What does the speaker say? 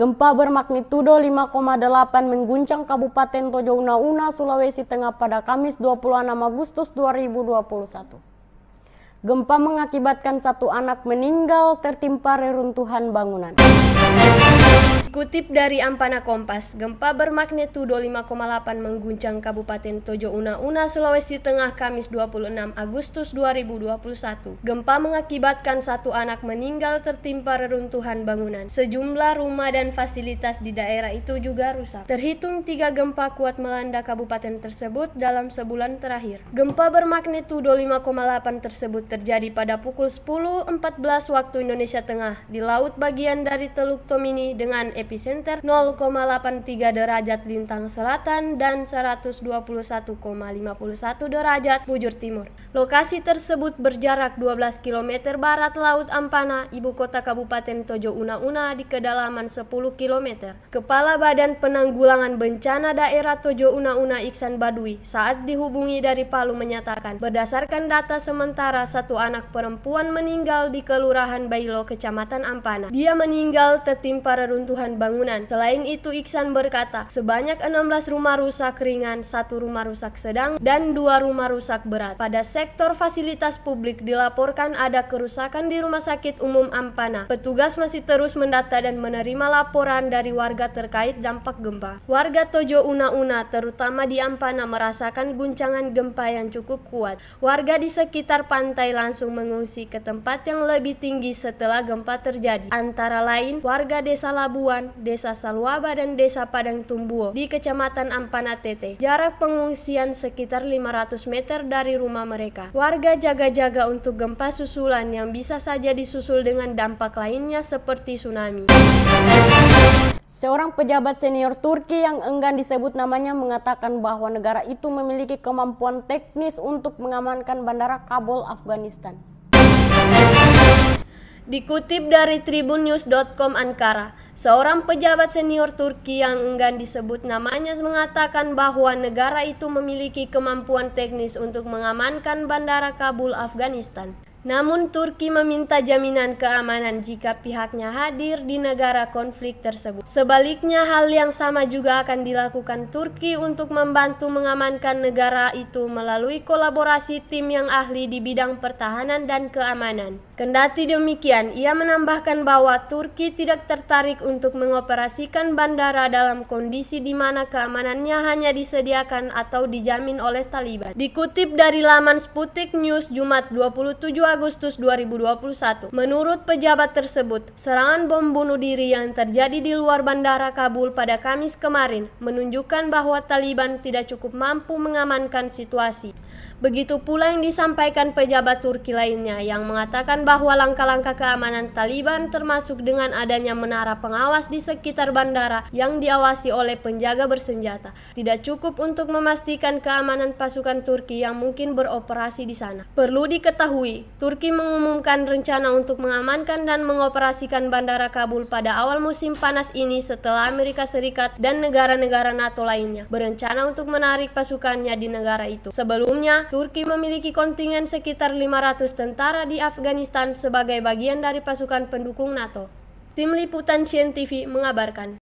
Gempa bermagnitudo 5,8 mengguncang Kabupaten Tojo Una-Una, Sulawesi Tengah pada Kamis 26 Agustus 2021. Gempa mengakibatkan satu anak meninggal tertimpa reruntuhan bangunan. Kutip dari Ampana Kompas, gempa bermagnitudo 5,8 mengguncang Kabupaten Tojo Una-Una, Sulawesi Tengah Kamis 26 Agustus 2021. Gempa mengakibatkan satu anak meninggal tertimpa reruntuhan bangunan. Sejumlah rumah dan fasilitas di daerah itu juga rusak. Terhitung 3 gempa kuat melanda kabupaten tersebut dalam sebulan terakhir. Gempa bermagnitudo 5,8 tersebut terjadi pada pukul 10.14 waktu Indonesia Tengah di laut bagian dari Teluk Tomini dengan epicenter 0,83 derajat lintang selatan dan 121,51 derajat bujur timur. Lokasi tersebut berjarak 12 km barat Laut Ampana, ibu kota Kabupaten Tojo Una-Una, di kedalaman 10 km. Kepala Badan Penanggulangan Bencana Daerah Tojo Una-Una Iksan Badui saat dihubungi dari Palu menyatakan, berdasarkan data sementara satu anak perempuan meninggal di Kelurahan Bailo, Kecamatan Ampana. Dia meninggal tertimpa reruntuhan bangunan. Selain itu, Iksan berkata, sebanyak 16 rumah rusak ringan, 1 rumah rusak sedang, dan 2 rumah rusak berat. Pada sektor fasilitas publik dilaporkan ada kerusakan di Rumah Sakit Umum Ampana. Petugas masih terus mendata dan menerima laporan dari warga terkait dampak gempa. Warga Tojo Una-Una, terutama di Ampana, merasakan guncangan gempa yang cukup kuat. Warga di sekitar pantai langsung mengungsi ke tempat yang lebih tinggi setelah gempa terjadi. Antara lain, warga Desa Labuan, Desa Salwaba, dan Desa Padang Tumbuo di Kecamatan Ampana Tete. Jarak pengungsian sekitar 500 meter dari rumah mereka. Warga jaga-jaga untuk gempa susulan yang bisa saja disusul dengan dampak lainnya seperti tsunami. Seorang pejabat senior Turki yang enggan disebut namanya mengatakan bahwa negara itu memiliki kemampuan teknis untuk mengamankan bandara Kabul, Afghanistan. Dikutip dari tribunnews.com Ankara, seorang pejabat senior Turki yang enggan disebut namanya mengatakan bahwa negara itu memiliki kemampuan teknis untuk mengamankan bandara Kabul, Afghanistan. Namun Turki meminta jaminan keamanan jika pihaknya hadir di negara konflik tersebut. Sebaliknya, hal yang sama juga akan dilakukan Turki untuk membantu mengamankan negara itu melalui kolaborasi tim yang ahli di bidang pertahanan dan keamanan. Kendati demikian, ia menambahkan bahwa Turki tidak tertarik untuk mengoperasikan bandara dalam kondisi di mana keamanannya hanya disediakan atau dijamin oleh Taliban. Dikutip dari laman Sputnik News Jumat 27 Agustus 2021, menurut pejabat tersebut, serangan bom bunuh diri yang terjadi di luar bandara Kabul pada Kamis kemarin menunjukkan bahwa Taliban tidak cukup mampu mengamankan situasi. Begitu pula yang disampaikan pejabat Turki lainnya yang mengatakan bahwa langkah-langkah keamanan Taliban termasuk dengan adanya menara pengawas di sekitar bandara yang diawasi oleh penjaga bersenjata tidak cukup untuk memastikan keamanan pasukan Turki yang mungkin beroperasi di sana. Perlu diketahui, Turki mengumumkan rencana untuk mengamankan dan mengoperasikan bandara Kabul pada awal musim panas ini setelah Amerika Serikat dan negara-negara NATO lainnya berencana untuk menarik pasukannya di negara itu. Sebelumnya, Turki memiliki kontingen sekitar 500 tentara di Afghanistan sebagai bagian dari pasukan pendukung NATO. Tim Liputan Sien TV mengabarkan.